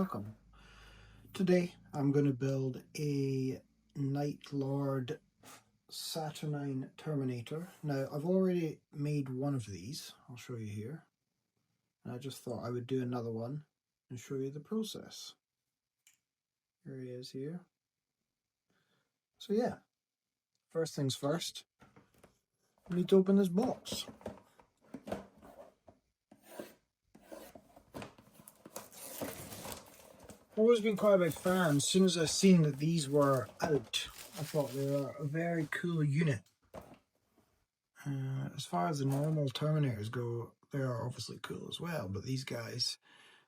welcome. Today I'm going to build a Nightlord Saturnine Terminator. Now I've already made one of these, I'll show you here, and I just thought I would do another one and show you the process. Here he is here. So yeah, first things first, we need to open this box. I've always been quite a big fan. As soon as I seen that these were out, I thought they were a very cool unit. As far as the normal Terminators go, they are obviously cool as well, but these guys,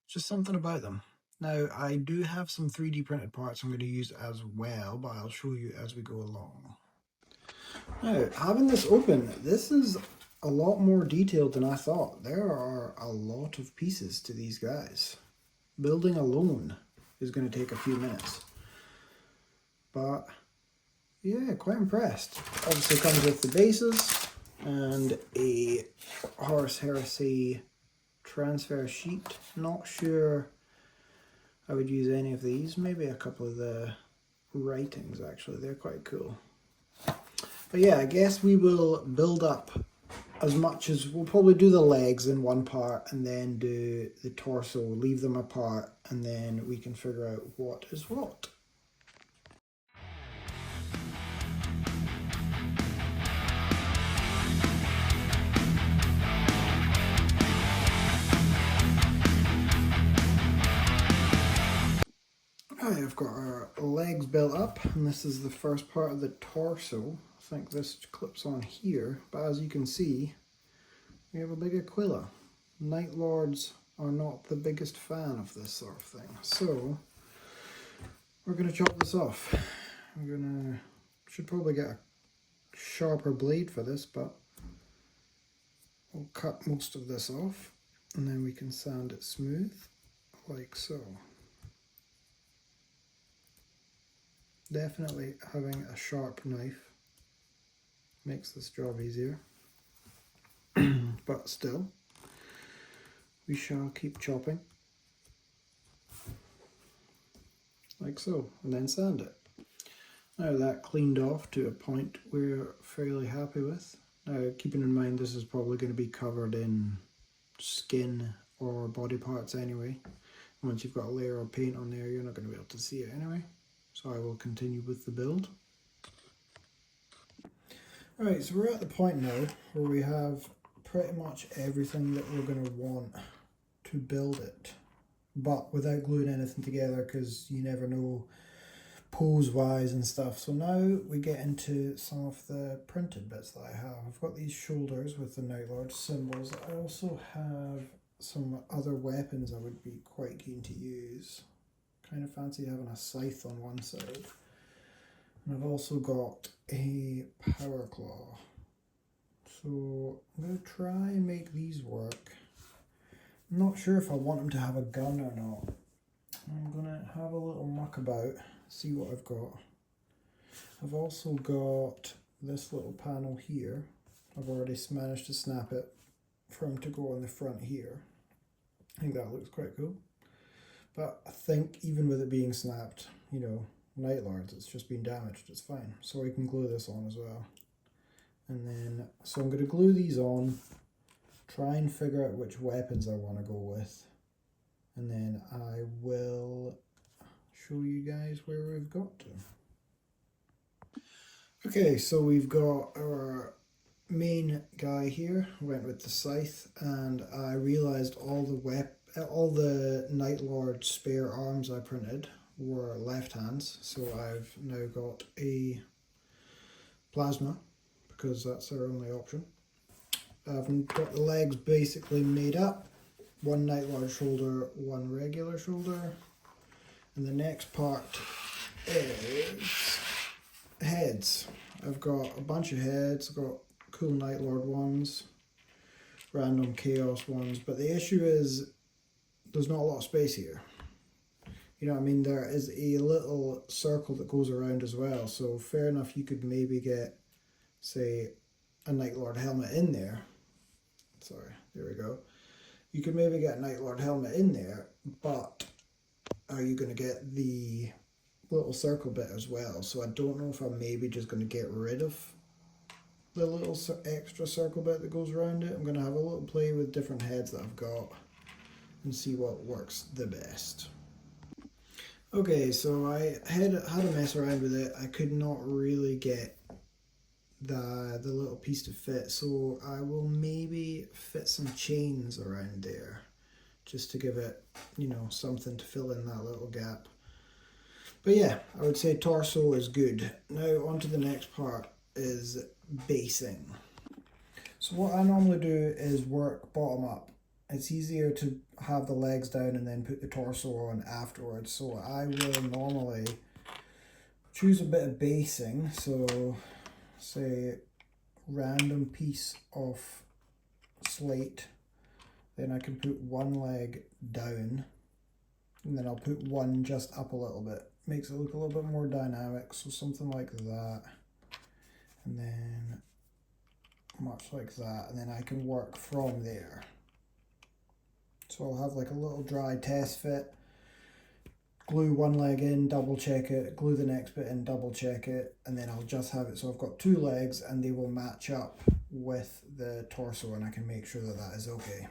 just something about them. Now, I do have some 3D printed parts I'm going to use as well, but I'll show you as we go along. Now, having this open, this is a lot more detailed than I thought. There are a lot of pieces to these guys. Building alone is going to take a few minutes. But, yeah, quite impressed. Obviously comes with the bases and a Horus Heresy transfer sheet. Not sure I would use any of these. Maybe a couple of the writings, actually. They're quite cool. But yeah, I guess we will build up as much as we'll probably do the legs in one part and then do the torso, leave them apart, and then we can figure out what is what. Right, I've got our legs built up, and this is the first part of the torso. I think this clips on here, but as you can see, we have a big Aquila. Nightlords are not the biggest fan of this sort of thing, so we're going to chop this off. Should probably get a sharper blade for this, but we'll cut most of this off, and then we can sand it smooth, like so. Definitely having a sharp knife makes this job easier, but still, we shall keep chopping, like so, and then sand it. Now that cleaned off to a point we're fairly happy with. Now keeping in mind this is probably going to be covered in skin or body parts anyway. Once you've got a layer of paint on there, you're not going to be able to see it anyway. So I will continue with the build. Alright, so we're at the point now where we have pretty much everything that we're going to want to build it, but without gluing anything together because you never know pose wise and stuff. So now we get into some of the printed bits that I have. I've got these shoulders with the Nightlord symbols. I also have some other weapons I would be quite keen to use. Kind of fancy having a scythe on one side. And I've also got a power claw. So I'm going to try and make these work. I'm not sure if I want them to have a gun or not. I'm going to have a little muck about, see what I've got. I've also got this little panel here. I've already managed to snap it for him to go on the front here. I think that looks quite cool. But I think even with it being snapped, you know, Nightlords, it's just been damaged, it's fine. So I can glue this on as well. And then, so I'm going to glue these on, try and figure out which weapons I want to go with. And then I will show you guys where we've got to. Okay, so we've got our main guy here, went with the scythe, and I realized all the Nightlord spare arms I printed were left hands, so I've now got a plasma because that's our only option. I've got the legs basically made up, one Nightlord shoulder, one regular shoulder, and the next part is heads. I've got a bunch of heads. I've got cool Nightlord ones, random chaos ones, but the issue is there's not a lot of space here. You know what I mean? There is a little circle that goes around as well, so fair enough you could maybe get, say, a Nightlord helmet in there. Sorry, there we go. You could maybe get a Nightlord helmet in there, but are you going to get the little circle bit as well. So I don't know if I'm maybe just going to get rid of the little extra circle bit that goes around it. I'm going to have a little play with different heads that I've got and see what works the best. Okay, so I had a mess around with it. I could not really get the little piece to fit, so I will maybe fit some chains around there just to give it, you know, something to fill in that little gap. But yeah, I would say torso is good. Now on to the next part, is basing. So what I normally do is work bottom up. It's easier to have the legs down and then put the torso on afterwards. So I will normally choose a bit of basing. So say random piece of slate. Then I can put one leg down and then I'll put one just up a little bit. Makes it look a little bit more dynamic. So something like that. And then much like that. And then I can work from there. So I'll have like a little dry test fit, glue one leg in, double check it, glue the next bit in, double check it, and then I'll just have it so I've got two legs and they will match up with the torso and I can make sure that that is okay.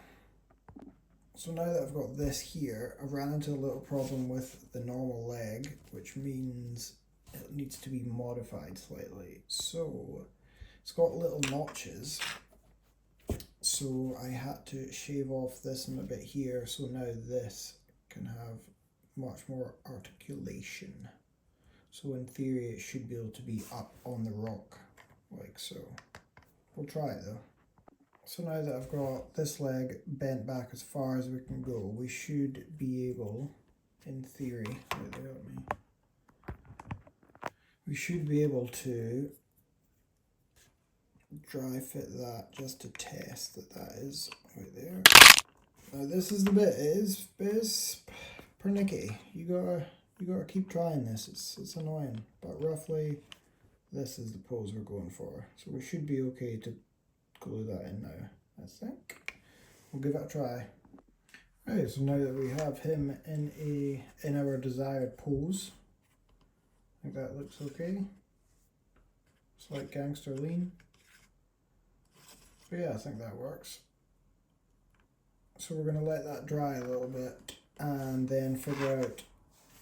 So now that I've got this here, I've ran into a little problem with the normal leg, which means it needs to be modified slightly. So it's got little notches. So I had to shave off this and a bit here, so now this can have much more articulation. So in theory it should be able to be up on the rock, like so. We'll try it though. So now that I've got this leg bent back as far as we can go, we should be able, in theory, we should be able to dry fit that just to test that that is right there. Now this is the bit, it is pernickety. You gotta keep trying this. It's annoying, but roughly this is the pose we're going for. So we should be okay to glue that in now, I think. We'll give it a try. Right, so now that we have him in our desired pose, I think that looks okay. Slight gangster lean. But yeah, I think that works. So we're going to let that dry a little bit and then figure out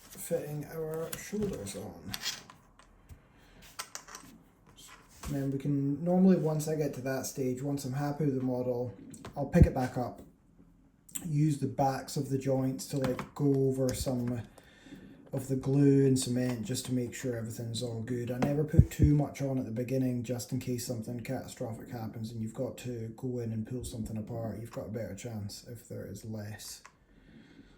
fitting our shoulders on. And then we can, normally once I get to that stage, once I'm happy with the model, I'll pick it back up, use the backs of the joints to like go over some of the glue and cement just to make sure everything's all good. I never put too much on at the beginning just in case something catastrophic happens and you've got to go in and pull something apart. You've got a better chance if there is less.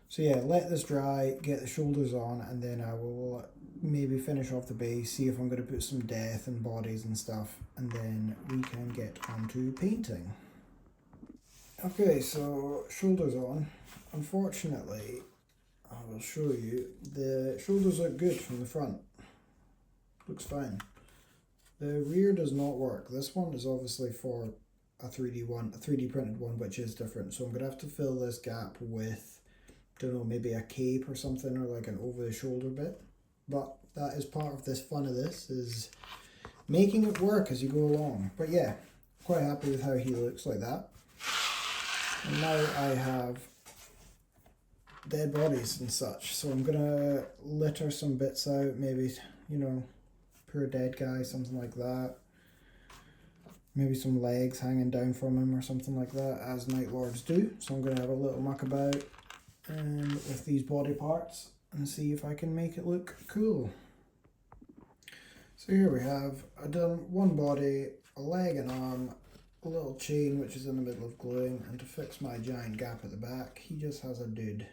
So yeah, let this dry, get the shoulders on, and then I will maybe finish off the base, see if I'm going to put some depth and bodies and stuff, and then we can get onto painting. Okay, so shoulders on. Unfortunately, I will show you, the shoulders look good from the front. Looks fine. The rear does not work. This one is obviously for a 3D printed one, which is different. So I'm going to have to fill this gap with, don't know, maybe a cape or something, or like an over the shoulder bit. But that is part of this fun of this, is making it work as you go along. But yeah, quite happy with how he looks like that. And now I have dead bodies and such, so I'm gonna litter some bits out, maybe, you know, pure dead guy, something like that. Maybe some legs hanging down from him or something like that, as Nightlords do. So I'm gonna have a little muck about with these body parts and see if I can make it look cool. So here we have, I've done one body, a leg and arm, a little chain which is in the middle of gluing, and to fix my giant gap at the back, he just has a dude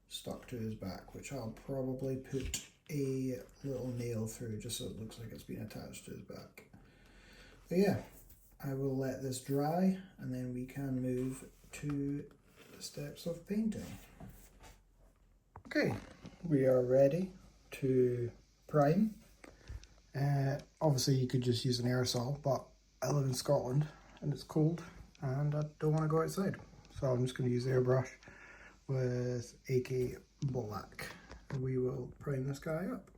stuck to his back, which I'll probably put a little nail through just so it looks like it's been attached to his back. But yeah, I will let this dry and then we can move to the steps of painting. Okay, we are ready to prime. Obviously you could just use an aerosol, but I live in Scotland and it's cold and I don't want to go outside, so I'm just going to use airbrush with AK Black. and we will prime this guy up.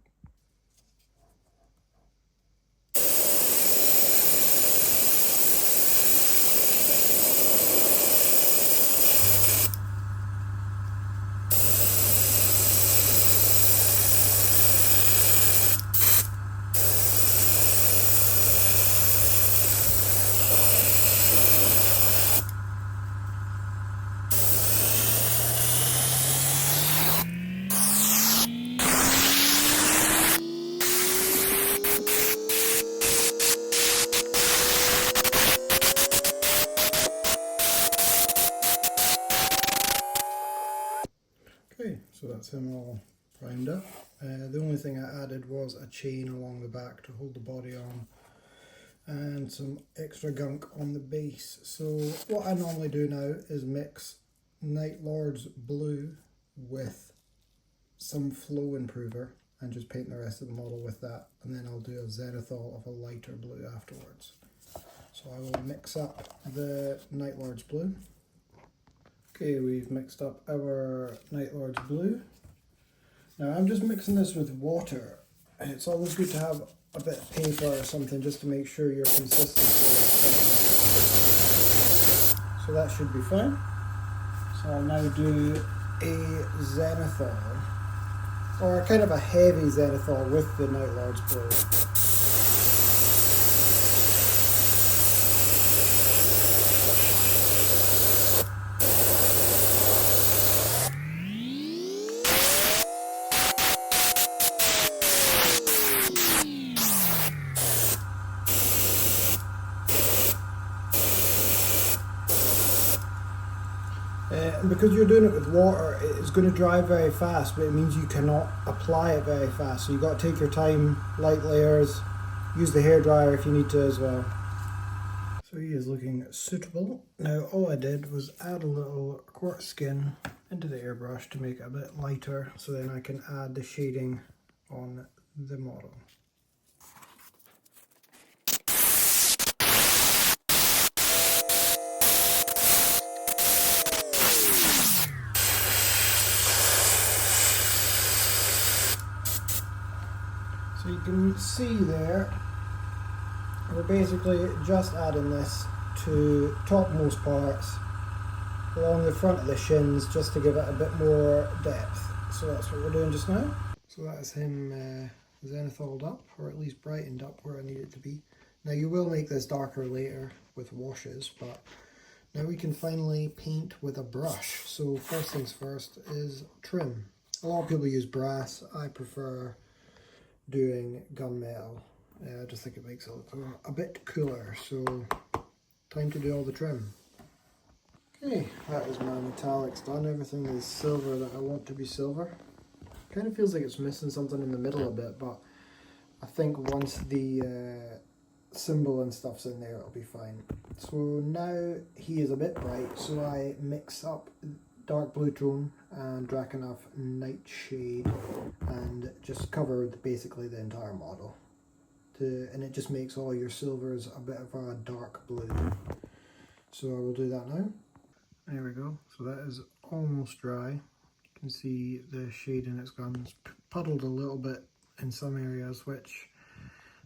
Okay, so that's him all primed up. The only thing I added was a chain along the back to hold the body on and some extra gunk on the base. So what I normally do now is mix Nightlord's blue with some flow improver and just paint the rest of the model with that, and then I'll do a zenithal of a lighter blue afterwards. So I will mix up the Nightlord's blue. Okay, we've mixed up our Nightlord's blue. Now I'm just mixing this with water. It's always good to have a bit of paper or something just to make sure your consistency is fine. So that should be fine. So I'll now do a zenithal, or kind of a heavy zenithal with the Nightlord's blue. And because you're doing it with water, it's going to dry very fast, but it means you cannot apply it very fast. So you've got to take your time, light layers, use the hairdryer if you need to as well. So he is looking suitable. Now all I did was add a little quartz skin into the airbrush to make it a bit lighter, so then I can add the shading on the model. So you can see there, we're basically just adding this to topmost parts along the front of the shins just to give it a bit more depth. So that's what we're doing just now. So that is him zenithaled up, or at least brightened up where I need it to be. Now you will make this darker later with washes, but now we can finally paint with a brush. So first things first is trim. A lot of people use brass. I prefer doing gunmetal. I just think it makes it look a bit cooler. So time to do all the trim. Okay, that is my metallics done. Everything is silver that I want to be silver. Kind of feels like it's missing something in the middle a bit, but I think once the symbol and stuff's in there, it'll be fine. So now he is a bit bright, so I mix up dark blue tone and Drakenhof nightshade and just cover basically the entire model. And it just makes all your silvers a bit of a dark blue. So I will do that now. There we go. So that is almost dry. You can see the shading it's gone. It's puddled a little bit in some areas, which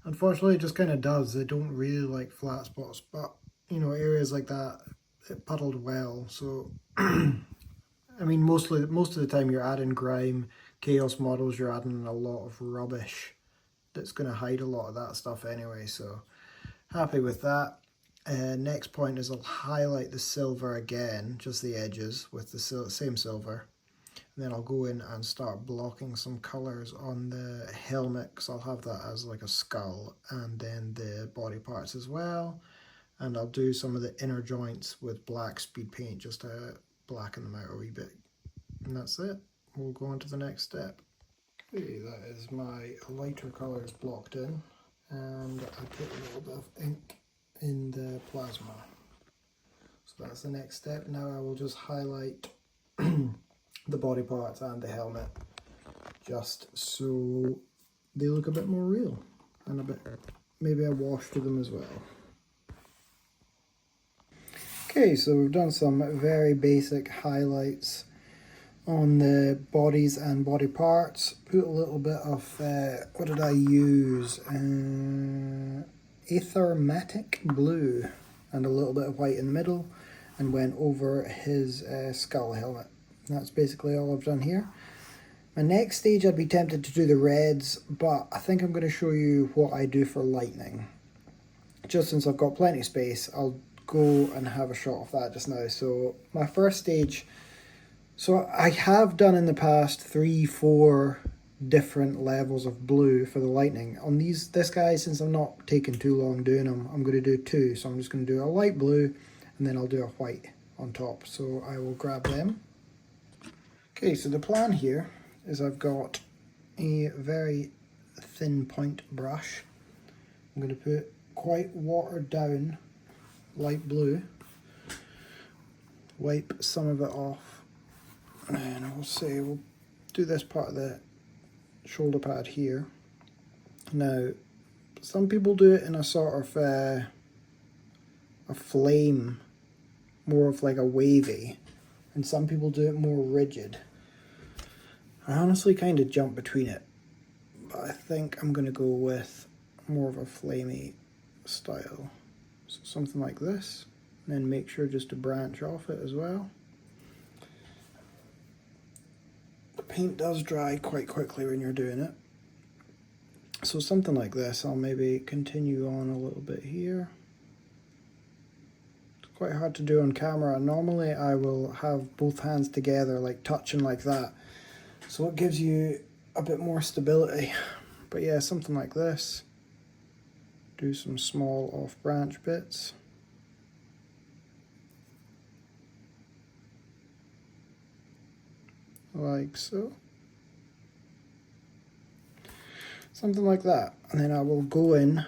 unfortunately it just kind of does. They don't really like flat spots, but you know, areas like that, it puddled well. So I mean, most of the time you're adding grime, chaos models, you're adding a lot of rubbish that's going to hide a lot of that stuff anyway, so happy with that. Next point is I'll highlight the silver again, just the edges with the same silver. And then I'll go in and start blocking some colours on the helmet, because I'll have that as like a skull, and then the body parts as well. And I'll do some of the inner joints with black speed paint just to blacken them out a wee bit. And that's it. We'll go on to the next step. Okay, that is my lighter colours blocked in, and I put a little bit of ink in the plasma. So that's the next step. Now I will just highlight the body parts and the helmet, just so they look a bit more real, and a bit, maybe a wash to them as well. Okay, so we've done some very basic highlights on the bodies and body parts. Put a little bit of, what did I use? Aethermatic blue and a little bit of white in the middle, and went over his skull helmet. That's basically all I've done here. My next stage, I'd be tempted to do the reds, but I think I'm going to show you what I do for lightning. Just since I've got plenty of space, I'll go and have a shot of that just now. So my first stage, so I have done in the past 3-4 different levels of blue for the lightning. On this guy, since I'm not taking too long doing them, I'm going to do 2. So I'm just going to do a light blue and then I'll do a white on top. So I will grab them. Okay, so the plan here is I've got a very thin point brush. I'm going to put quite watered down light blue, wipe some of it off, and I'll say we'll do this part of the shoulder pad here. Now, some people do it in a sort of a flame, more of like a wavy, and some people do it more rigid. I honestly kind of jump between it, but I think I'm going to go with more of a flamey style. So something like this, and then make sure just to branch off it as well. The paint does dry quite quickly when you're doing it. So something like this, I'll maybe continue on a little bit here. It's quite hard to do on camera. Normally I will have both hands together, like touching like that. So it gives you a bit more stability. But yeah, something like this. Do some small off branch bits. Like so. Something like that. And then I will go in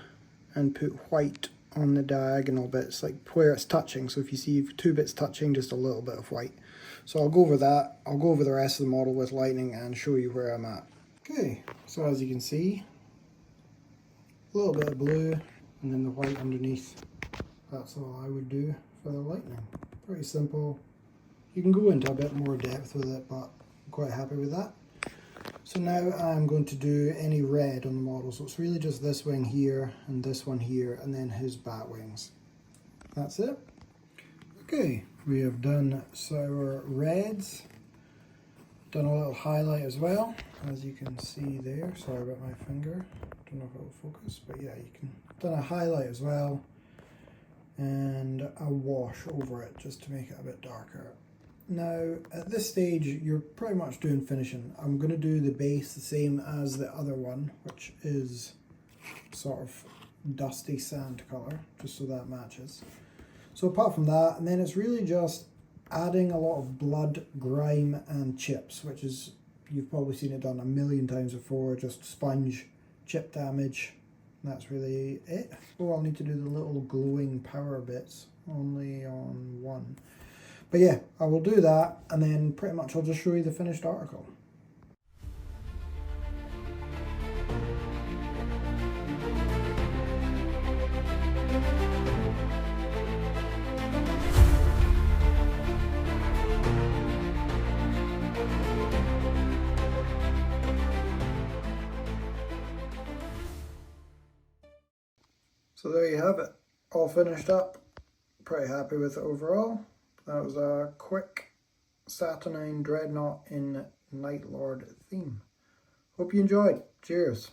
and put white on the diagonal bits, like where it's touching. So if you see 2 bits touching, just a little bit of white. So I'll go over that. I'll go over the rest of the model with lightning and show you where I'm at. Okay, so as you can see, a little bit of blue and then the white underneath. That's all I would do for the lightning. Pretty simple. You can go into a bit more depth with it, but I'm quite happy with that. So now I'm going to do any red on the model. So it's really just this wing here and this one here and then his bat wings. That's it. Okay, we have done our reds. Done a little highlight as well, as you can see there. Sorry about my finger. Don't know if it will focus, but yeah, you can. Done a highlight as well, and a wash over it just to make it a bit darker. Now, at this stage, you're pretty much doing finishing. I'm going to do the base the same as the other one, which is sort of dusty sand colour, just so that matches. So apart from that, and then it's really just adding a lot of blood, grime and chips, which is, you've probably seen it done a million times before, just sponge, chip damage, and that's really it. Oh, I'll need to do the little glowing power bits, only on one. But yeah, I will do that, and then pretty much I'll just show you the finished article. So there you have it, all finished up. Pretty happy with it overall. That was a quick Saturnine Dreadnought in Nightlord theme. Hope you enjoyed. Cheers.